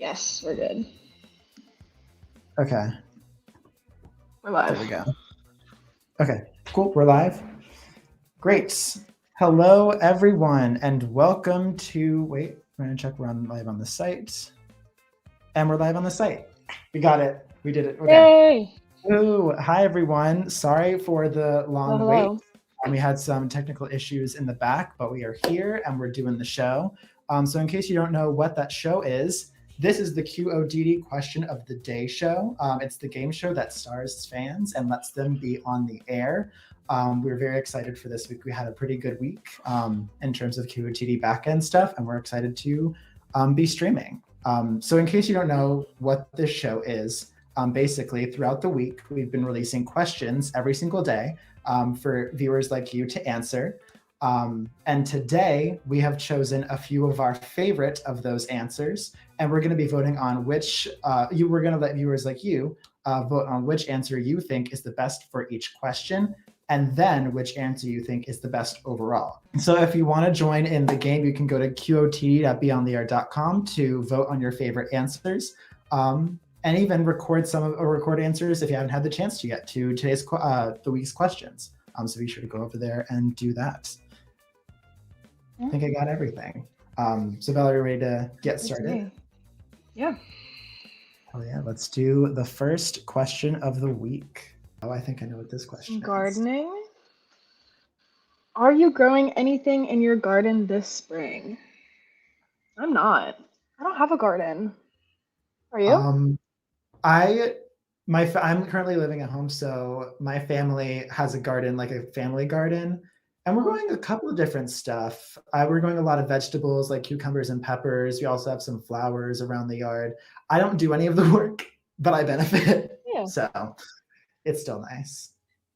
Yes, we're good. Okay. We're live. There we go. Okay, cool. We're live. Great. Hello, everyone, and welcome to. Wait, I'm going to check we're live on the site. And we're live on the site. We got it. We did it. Okay. Yay! Ooh, hi, everyone. Sorry for the long Hello. wait. We had some technical issues in the back, but we are here and we're doing the show. So in case you don't know what that show is, this is the QOTD Question of the Day show. It's the game show that stars fans and lets them be on the air. We're very excited for this week. We had a pretty good week in terms of QOTD backend stuff, and we're excited to be streaming. So in case you don't know what this show is, basically throughout the week, we've been releasing questions every single day for viewers like you to answer. And today we have chosen a few of our favorite of those answers, and we're going to be voting on which we're going to let viewers like you vote on which answer you think is the best for each question, and then which answer you think is the best overall. So if you want to join in the game, you can go to QOTD.BeOnTheAir.com to vote on your favorite answers. And even record answers if you haven't had the chance to get to today's the week's questions. So be sure to go over there and do that. I think I got everything. So Valerie, ready to get started? Yeah. Oh yeah, let's do the first question of the week. Oh, I think I know what this question is. Gardening. Are you growing anything in your garden this spring? I'm not. I don't have a garden. Are you? I'm currently living at home, so my family has a garden, like a family garden, and we're growing a couple of different stuff. We're growing a lot of vegetables like cucumbers and peppers. We also have some flowers around the yard. I don't do any of the work, but I benefit. Yeah. So it's still nice.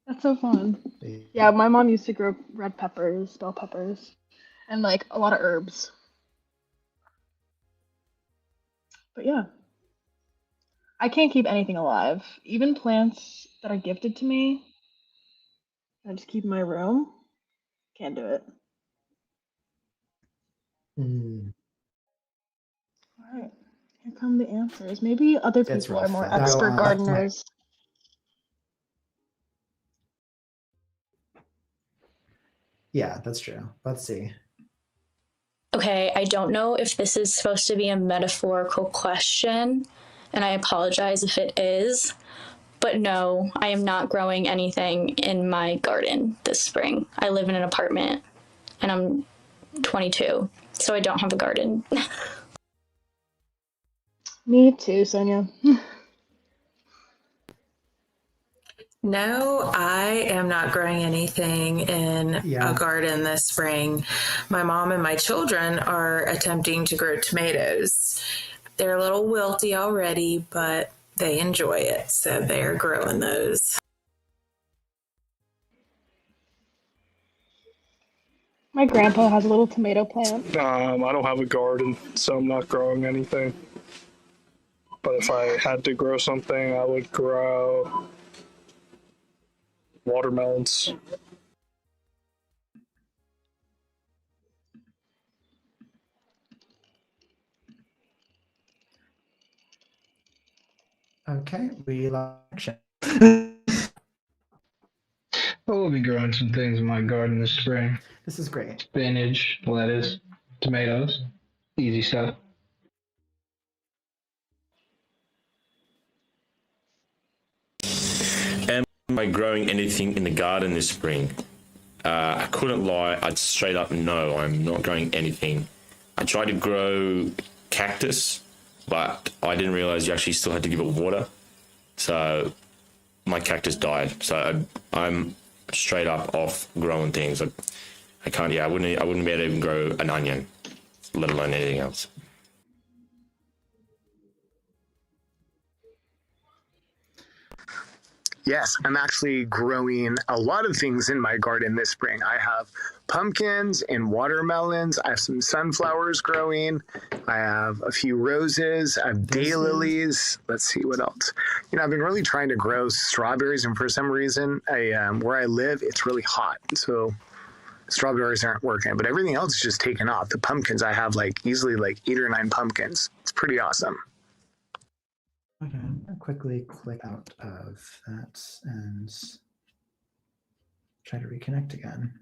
That's so fun. Yeah, my mom used to grow red peppers, bell peppers, and like a lot of herbs. But yeah. I can't keep anything alive. Even plants that are gifted to me, I just keep in my room. Can't do it. All right, here come the answers. Maybe other people are more expert gardeners. Yeah, that's true. Let's see. Okay, I don't know if this is supposed to be a metaphorical question, and I apologize if it is, but no, I am not growing anything in my garden this spring. I live in an apartment, and I'm 22, so I don't have a garden. Me too, Sonia. No, I am not growing anything in a garden this spring. My mom and my children are attempting to grow tomatoes. They're a little wilty already, but they enjoy it, so they're growing those. My grandpa has a little tomato plant. I don't have a garden, so I'm not growing anything. But if I had to grow something, I would grow watermelons. Okay, we like action. I will be growing some things in my garden this spring. This is great. Spinach, lettuce, tomatoes, easy stuff. Am I growing anything in the garden this spring? I couldn't lie. I'd straight up no, I'm not growing anything. I tried to grow cactus, but I didn't realize you actually still had to give it water. So my cactus died. So I'm straight up off growing things. I can't. Yeah, I wouldn't be able to even grow an onion, let alone anything else. Yes, I'm actually growing a lot of things in my garden this spring. I have pumpkins and watermelons. I have some sunflowers growing. I have a few roses. I have daylilies. Let's see what else. I've been really trying to grow strawberries, and for some reason, where I live, it's really hot. So strawberries aren't working, but everything else is just taken off. The pumpkins, I have easily 8 or 9 pumpkins. It's pretty awesome. Okay, I'll quickly click out of that and try to reconnect again.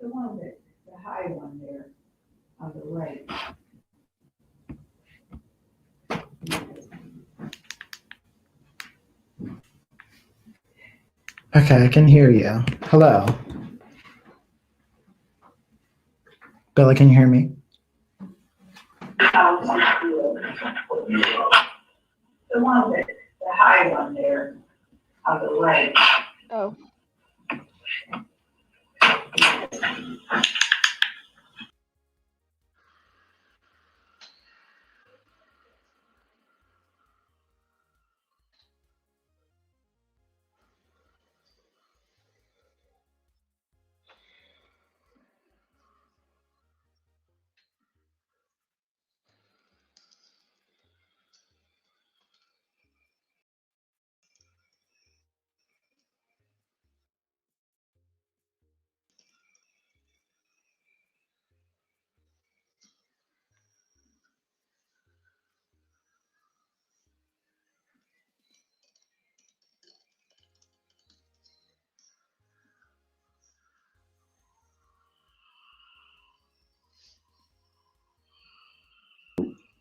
The one that, the high one there on the right. Okay, I can hear you. Hello. Bella, can you hear me? The one that, the high one there on the right. Oh.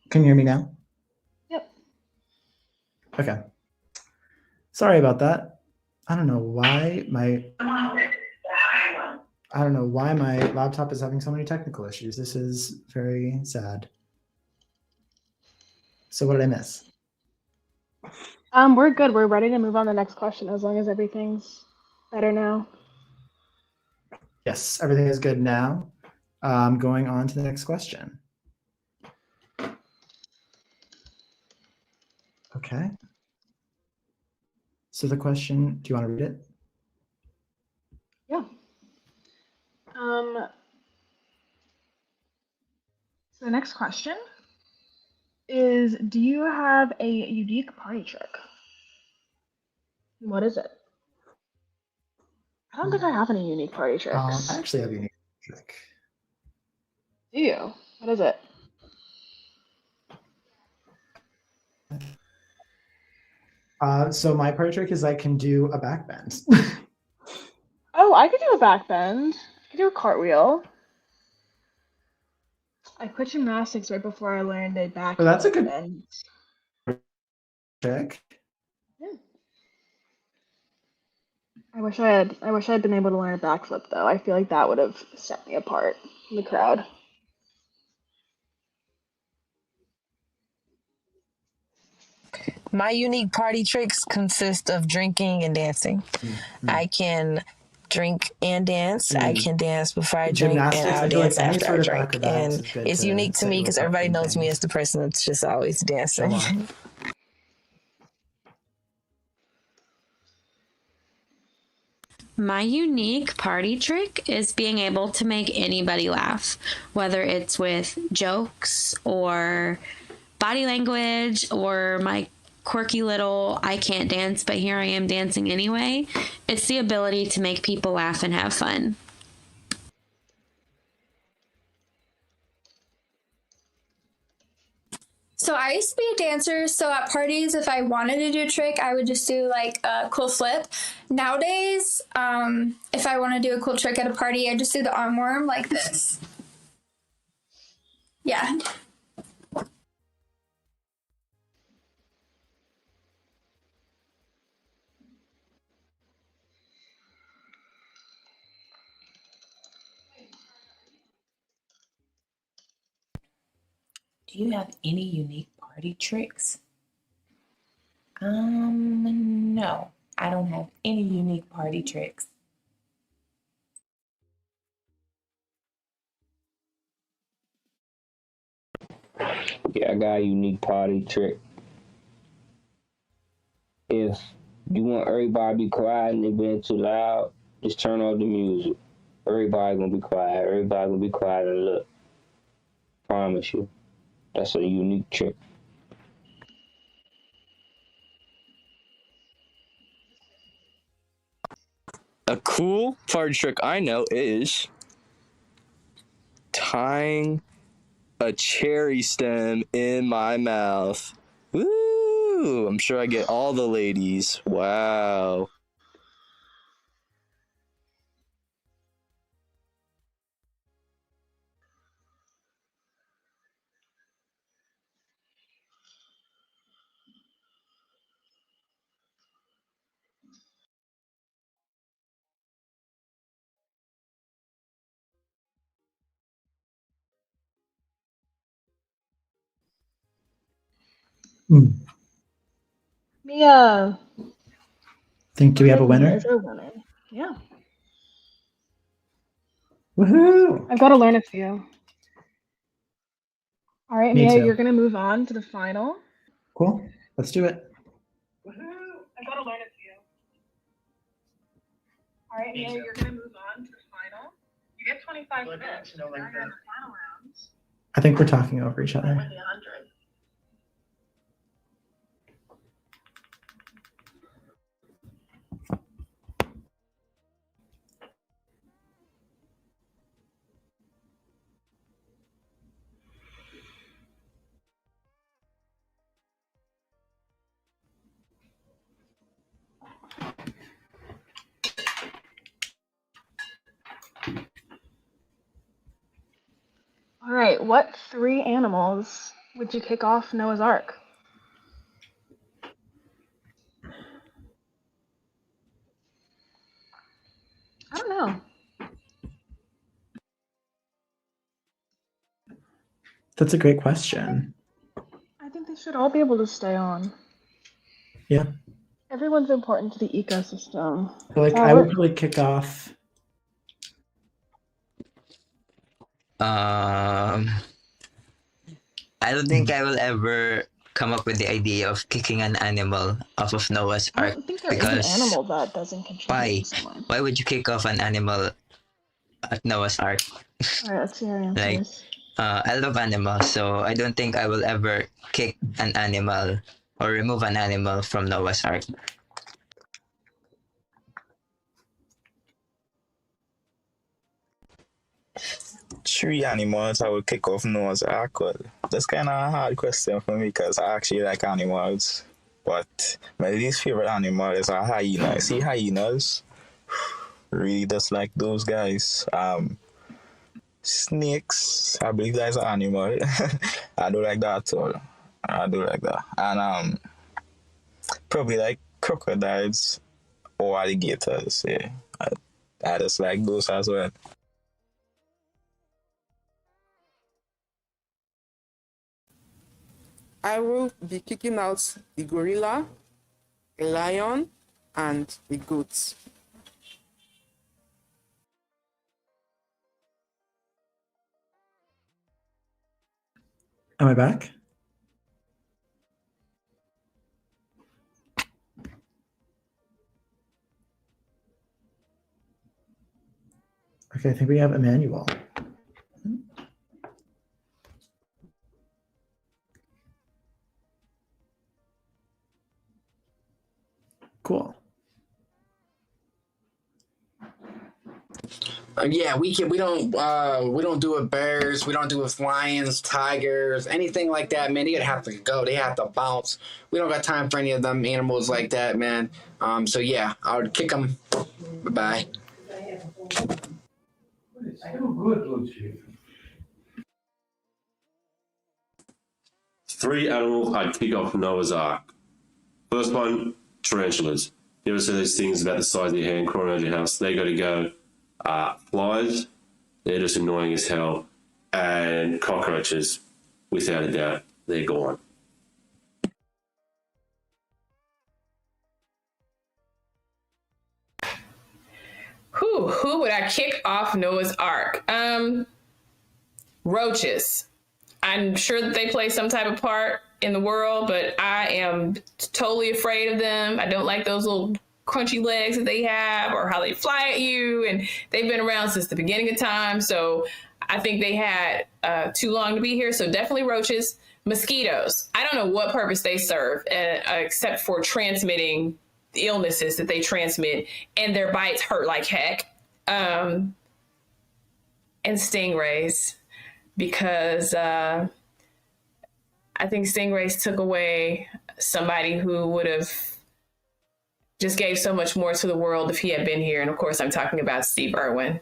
Can you hear me now? Yep. Okay. Sorry about that. I don't know why my laptop is having so many technical issues. This is very sad. So what did I miss? We're good. We're ready to move on to the next question as long as everything's better now. Yes, everything is good now. Going on to the next question. Okay. So the question, do you want to read it? Yeah. So the next question is, do you have a unique party trick? What is it? I don't think I have any unique party tricks. I actually have a unique trick. Do you? What is it? So my party trick is I can do a back bend. Oh, I could do a back bend. I could do a cartwheel. I quit gymnastics right before I learned a back Well, that's a good bend. trick. Yeah. I wish I had been able to learn a backflip though. I feel like that would have set me apart from the crowd. My unique party tricks consist of drinking and dancing. I can drink and dance. I can dance before I drink, and Gymnastics, I'll I feel like dance any after sort I of drink. acrobatics And is good it's to unique to set me you because apart everybody from knows me things. as the person that's just always dancing. Show off. My unique party trick is being able to make anybody laugh, whether it's with jokes or body language or my quirky little I can't dance, but here I am dancing anyway. It's the ability to make people laugh and have fun. So I used to be a dancer, so at parties, if I wanted to do a trick, I would just do like a cool flip. Nowadays, if I want to do a cool trick at a party, I just do the arm worm like this. Yeah. Do you have any unique party tricks? No, I don't have any unique party tricks. Yeah, I got a unique party trick. If you want everybody to be quiet and they being too loud, just turn off the music. Everybody gonna be quiet. Everybody gonna be quiet and look. Promise you. That's a unique trick. A cool party trick I know is tying a cherry stem in my mouth. Woo! I'm sure I get all the ladies. Wow. Mia. Do we have a winner? Is our winner. Yeah. Woohoo! I've got to learn a few. All right, Me Mia, too. you're going to move on to the final. Cool. Let's do it. I've got to learn a few. All right, Mia, you're going to move on to the final. You get 25 minutes. Now you're in the final round. I think we're talking over each other. All right, what 3 animals would you kick off Noah's Ark? I don't know. That's a great question. I think they should all be able to stay on. Yeah. Everyone's important to the ecosystem. I would probably kick off. I don't think I will ever come up with the idea of kicking an animal off of Noah's I Ark. don't think there is an animal that doesn't contribute in some way. Why would you kick off an animal at Noah's Ark? All right, let's see your answers. I love animals, so I don't think I will ever kick an animal or remove an animal from Noah's Ark. Three animals I would kick off Noah's Ark. Well, that's kind of a hard question for me because I actually like animals. But my least favorite animal is a hyena. See hyenas? Really just like those guys. Snakes, I believe that's an animal. I don't like that at all. I do like that. And probably like crocodiles or alligators. Yeah. I just like those as well. I will be kicking out the gorilla, a lion, and the goats. Am I back? Okay, I think we have Emmanuel. Cool. Yeah, we don't do it bears, we don't do it lions, tigers, anything like that, man. They have to go. They have to bounce. We don't got time for any of them animals like that, man. So yeah, I would kick them. Bye-bye. Three animals I'd kick off Noah's Ark. First one, tarantulas. You ever see those things about the size of your hand crawling around your house? They got to go. Flies, they're just annoying as hell. And cockroaches, without a doubt, they're gone. Who would I kick off Noah's Ark? Roaches. I'm sure that they play some type of part in the world, but I am totally afraid of them. I don't like those little crunchy legs that they have or how they fly at you. And they've been around since the beginning of time. So I think they had too long to be here. So definitely roaches. Mosquitoes. I don't know what purpose they serve except for transmitting the illnesses that they transmit, and their bites hurt like heck. And stingrays, because I think stingrays took away somebody who would have just gave so much more to the world if he had been here. And of course, I'm talking about Steve Irwin.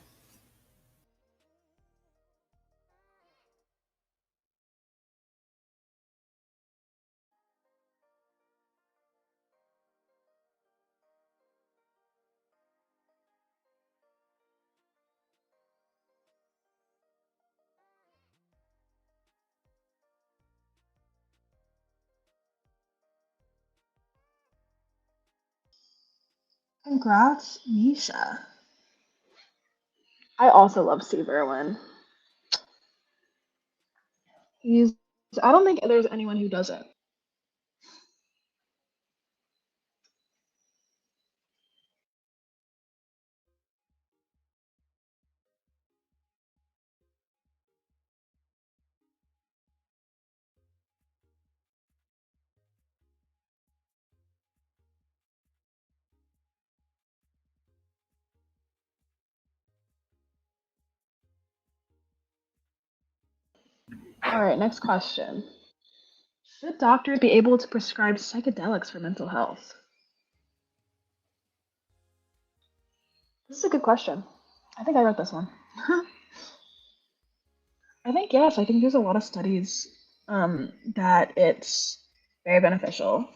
Congrats, Misha. I also love Steve Irwin. I don't think there's anyone who doesn't. All right, next question. Should doctors be able to prescribe psychedelics for mental health? This is a good question. I think I wrote this one. I think yes. I think there's a lot of studies that it's very beneficial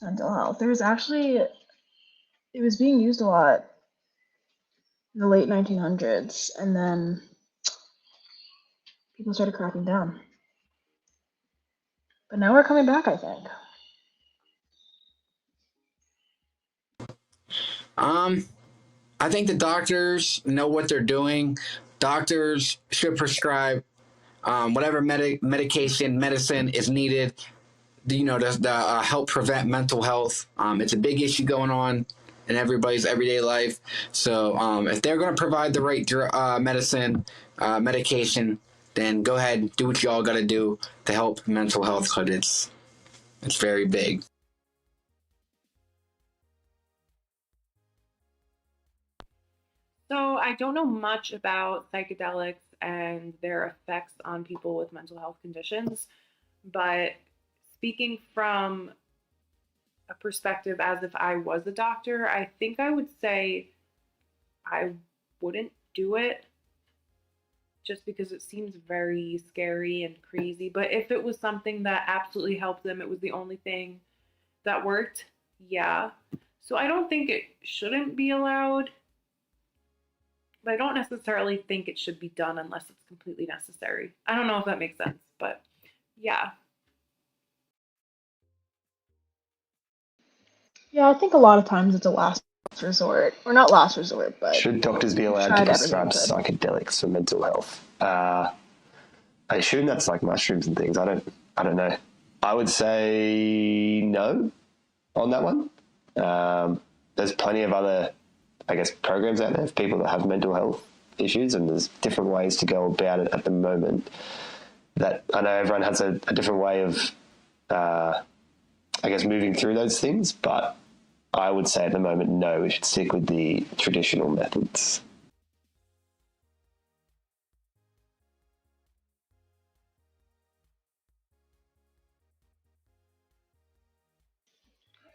to mental health. There was actually, it was being used a lot in the late 1900s, and then people started cracking down. But now we're coming back, I think. I think the doctors know what they're doing. Doctors should prescribe whatever medicine is needed, to help prevent mental health. It's a big issue going on in everybody's everyday life. So if they're going to provide the right medication, then go ahead and do what y'all got to do to help mental health, because it's very big. So I don't know much about psychedelics and their effects on people with mental health conditions, but speaking from a perspective as if I was a doctor, I think I would say I wouldn't do it just because it seems very scary and crazy. But if it was something that absolutely helped them, it was the only thing that worked, yeah. So I don't think it shouldn't be allowed. But I don't necessarily think it should be done unless it's completely necessary. I don't know if that makes sense, but yeah. Yeah, I think a lot of times it's a last resort, or not last resort, but should doctors be allowed to prescribe psychedelics for mental health? I assume that's like mushrooms and things. I don't know. I would say no on that one. There's plenty of other, I guess, programs out there for people that have mental health issues, and there's different ways to go about it at the moment. That I know everyone has a different way of, I guess, moving through those things, but I would say at the moment, no, we should stick with the traditional methods.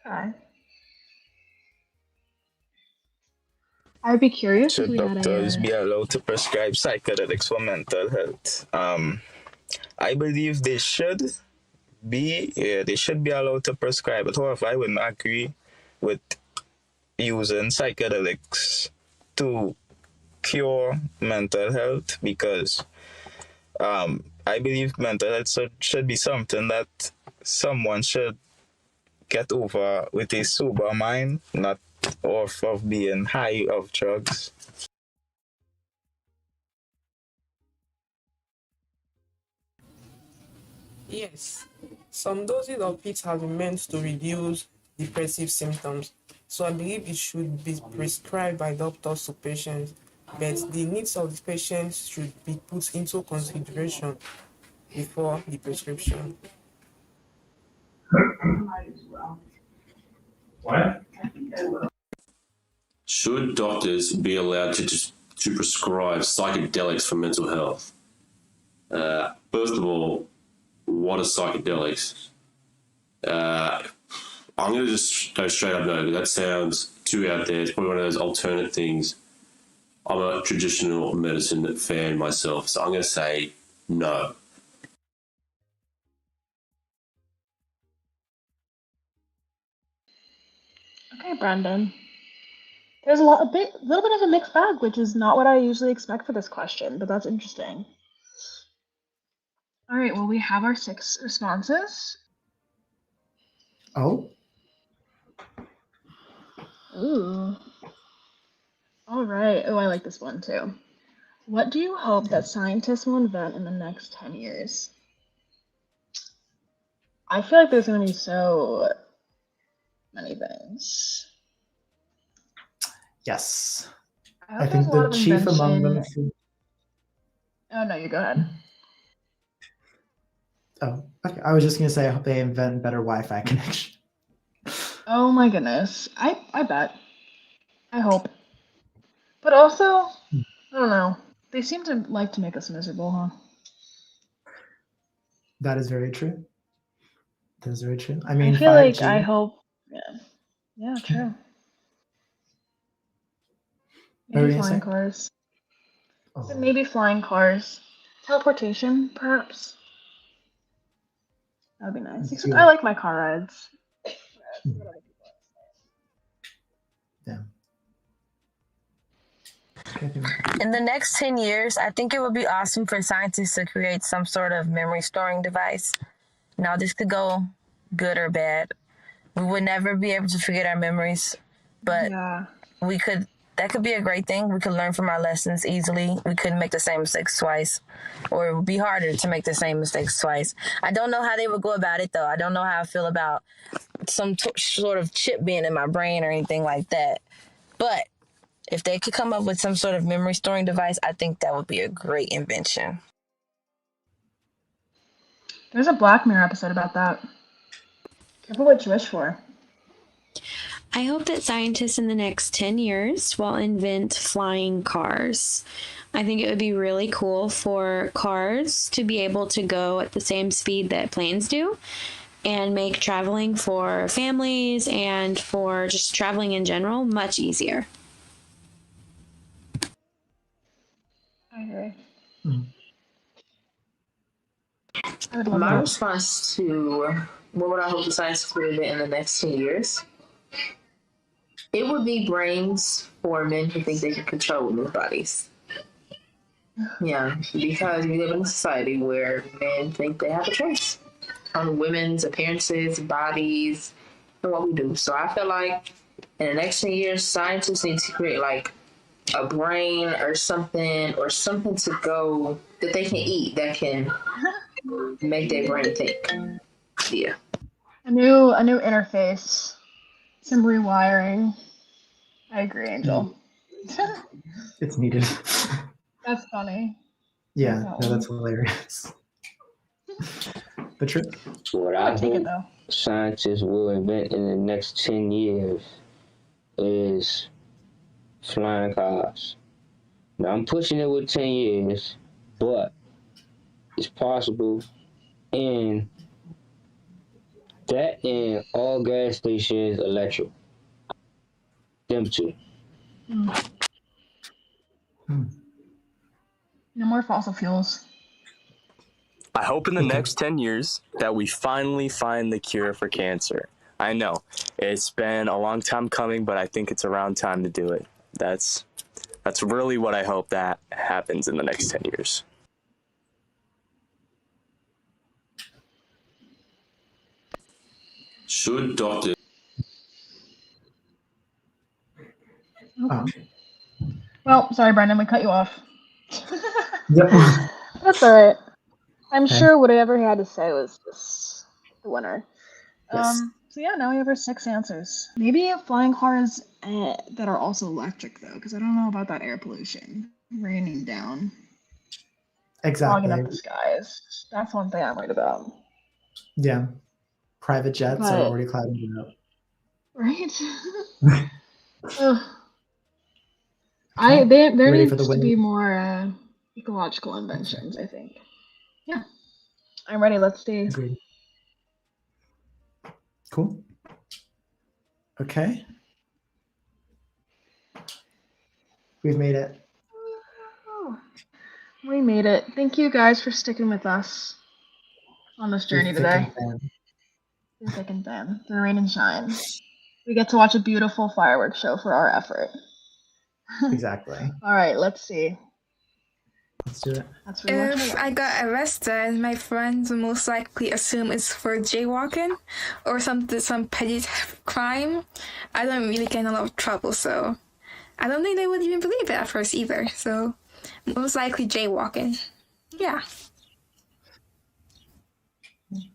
Okay. I'd be curious if Should we had doctors be allowed to prescribe psychedelics for mental health? I believe they should be. Yeah, they should be allowed to prescribe it. However, I wouldn't agree with using psychedelics to cure mental health, because I believe mental health should be something that someone should get over with a sober mind, not off of being high of drugs. Yes, some doses of it have been meant to reduce depressive symptoms, so I believe it should be prescribed by doctors to patients, but the needs of the patients should be put into consideration before the prescription. What? Should doctors be allowed to prescribe psychedelics for mental health? First of all, what are psychedelics? I'm going to just go straight up no, because that sounds too out there. It's probably one of those alternate things. I'm a traditional medicine fan myself, so I'm going to say no. Okay, Brandon. There's a little bit of a mixed bag, which is not what I usually expect for this question, but that's interesting. All right, well, we have our 6 responses. Oh. Ooh. All right. Oh, I like this one too. What do you hope that scientists will invent in the next 10 years? I feel like there's going to be so many things. Yes. I think the chief among them. Oh, no, you go ahead. Oh, okay. I was just going to say I hope they invent better Wi-Fi connection. Oh my goodness. I bet. I hope. But also, I don't know. They seem to like to make us miserable, huh? That is very true. That is very true. I mean, I feel 5G. like I hope. Yeah. Yeah, true. Maybe flying cars. Oh. Maybe flying cars. Teleportation, perhaps. That would be nice. Except I like my car rides. Yeah. In the next 10 years, I think it would be awesome for scientists to create some sort of memory storing device. Now, this could go good or bad. We would never be able to forget our memories, but that could be a great thing. We could learn from our lessons easily. We couldn't make the same mistakes twice, or it would be harder to make the same mistakes twice. I don't know how they would go about it, though. I don't know how I feel about some sort of chip being in my brain or anything like that. But if they could come up with some sort of memory storing device, I think that would be a great invention. There's a Black Mirror episode about that. Careful what you wish for. I hope that scientists in the next 10 years will invent flying cars. I think it would be really cool for cars to be able to go at the same speed that planes do and make traveling for families and for just traveling in general much easier. I agree. My response to what would I hope the scientists would invent in the next 10 years? It would be brains for men who think they can control women's bodies. Yeah, because we live in a society where men think they have a choice on women's appearances, bodies, and what we do. So I feel like in the next 10 years, scientists need to create like a brain or something to go that they can eat that can make their brain think. Yeah. A new interface. Some rewiring. I agree, Angel. It's needed. That's funny. Yeah, no, that's hilarious. The trick. What I think scientists will invent in the next 10 years is flying cars. Now, I'm pushing it with 10 years, but it's possible. And that and all gas stations electric. Them two. No more fossil fuels. I hope in the next 10 years that we finally find the cure for cancer. I know it's been a long time coming, but I think it's around time to do it. That's really what I hope that happens in the next 10 years. Should doctors... Well, sorry, Brendan, we cut you off. Yep. That's all right. I'm Okay. sure whatever he had to say was just the winner. Yes. So yeah, now we have our 6 answers. Maybe flying cars that are also electric though, because I don't know about that air pollution raining down, fogging up Exactly. the skies. That's one thing I'm worried about. Yeah. Private jets are But already clouding it up. right. Ugh. Okay. There Ready for the needs to win? be more ecological inventions, I think. Yeah, I'm ready. Let's see. Agreed. Cool. Okay. We've made it. Oh, we made it. Thank you guys for sticking with us on this Through journey thick today. and thin. Through thick and thin, through rain and shine. We get to watch a beautiful fireworks show for our effort. Exactly. All right, let's see. Let's do it. That's really much If I got arrested, my friends would most likely assume it's for jaywalking or some petty crime. I don't really get in a lot of trouble, so I don't think they would even believe it at first either. So most likely jaywalking. Yeah.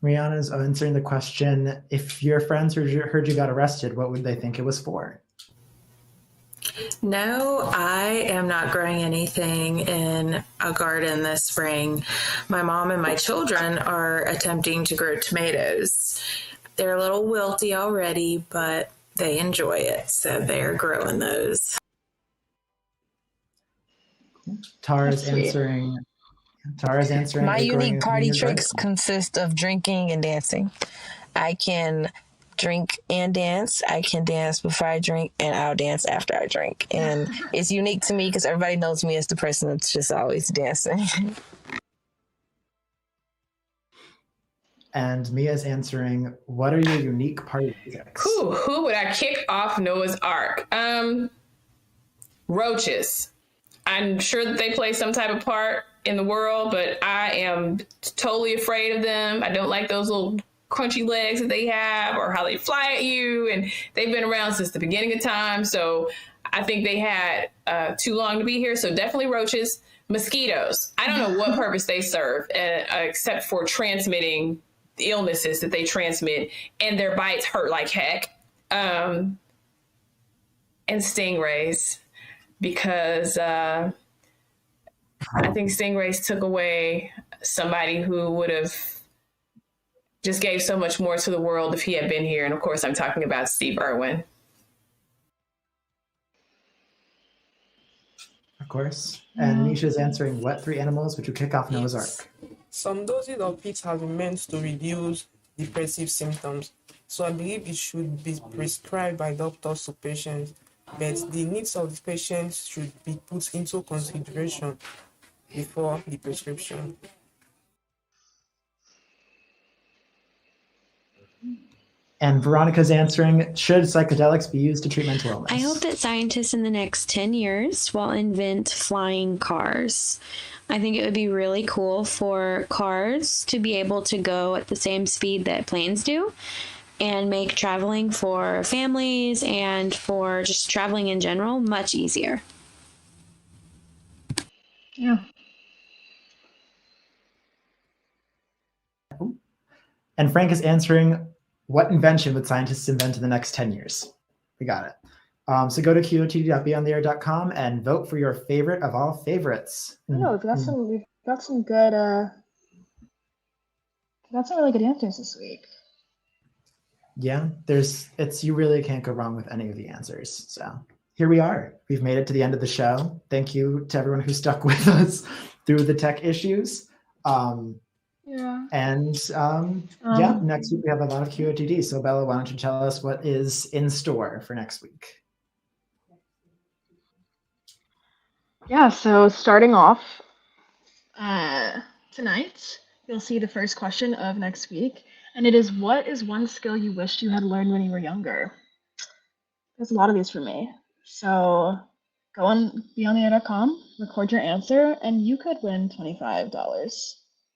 Rihanna's answering the question, if your friends heard you got arrested, what would they think it was for? No, I am not growing anything in a garden this spring. My mom and my children are attempting to grow tomatoes. They're a little wilty already, but they enjoy it, so they're growing those. Tara's answering. My are you growing unique anything in party your garden? tricks consist of drinking and dancing. I can drink and dance. I can dance before I drink, and I'll dance after I drink. And it's unique to me because everybody knows me as the person that's just always dancing. And Mia's answering, what are your unique party tricks? Who would I kick off Noah's Ark? Roaches. I'm sure that they play some type of part in the world, but I am totally afraid of them. I don't like those little crunchy legs that they have or how they fly at you. And they've been around since the beginning of time. So I think they had too long to be here. So definitely roaches. Mosquitoes. I don't know what purpose they serve except for transmitting illnesses that they transmit, and their bites hurt like heck. And stingrays, because I think stingrays took away somebody who would have just gave so much more to the world if he had been here. And of course, I'm talking about Steve Irwin. Of course. And Misha's answering, what 3 animals would you kick off Noah's Ark? Some doses of it have been meant to reduce depressive symptoms, so I believe it should be prescribed by doctors to patients, but the needs of the patients should be put into consideration before the prescription. And Veronica's answering, should psychedelics be used to treat mental illness? I hope that scientists in the next 10 years will invent flying cars. I think it would be really cool for cars to be able to go at the same speed that planes do and make traveling for families and for just traveling in general much easier. Yeah. And Frank is answering, what invention would scientists invent in the next 10 years? We got it. So go to QOTD.BeOnTheAir.com and vote for your favorite of all favorites. No, we've got some good really good answers this week. Yeah, you really can't go wrong with any of the answers. So here we are. We've made it to the end of the show. Thank you to everyone who stuck with us through the tech issues. Next week we have a lot of QOTD. So Bella, why don't you tell us what is in store for next week? Yeah, so starting off tonight, you'll see the first question of next week, and it is, what is one skill you wished you had learned when you were younger? There's a lot of these for me. So go on BeOnTheAir.com, record your answer, and you could win $25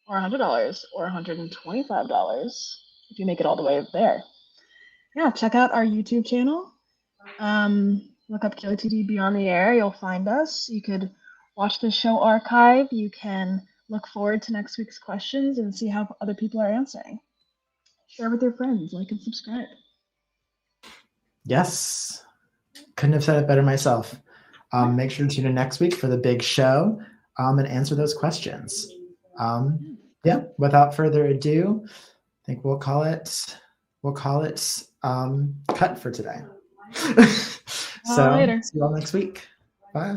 or $100 or $125 if you make it all the way there. Yeah, check out our YouTube channel. Look up QOTD Beyond the Air. You'll find us. You could watch the show archive. You can look forward to next week's questions and see how other people are answering. Share with your friends, like and subscribe. Yes. Couldn't have said it better myself. Make sure to tune in next week for the big show and answer those questions. Yeah, without further ado, I think we'll call it cut for today. So Later. see you all next week. Bye.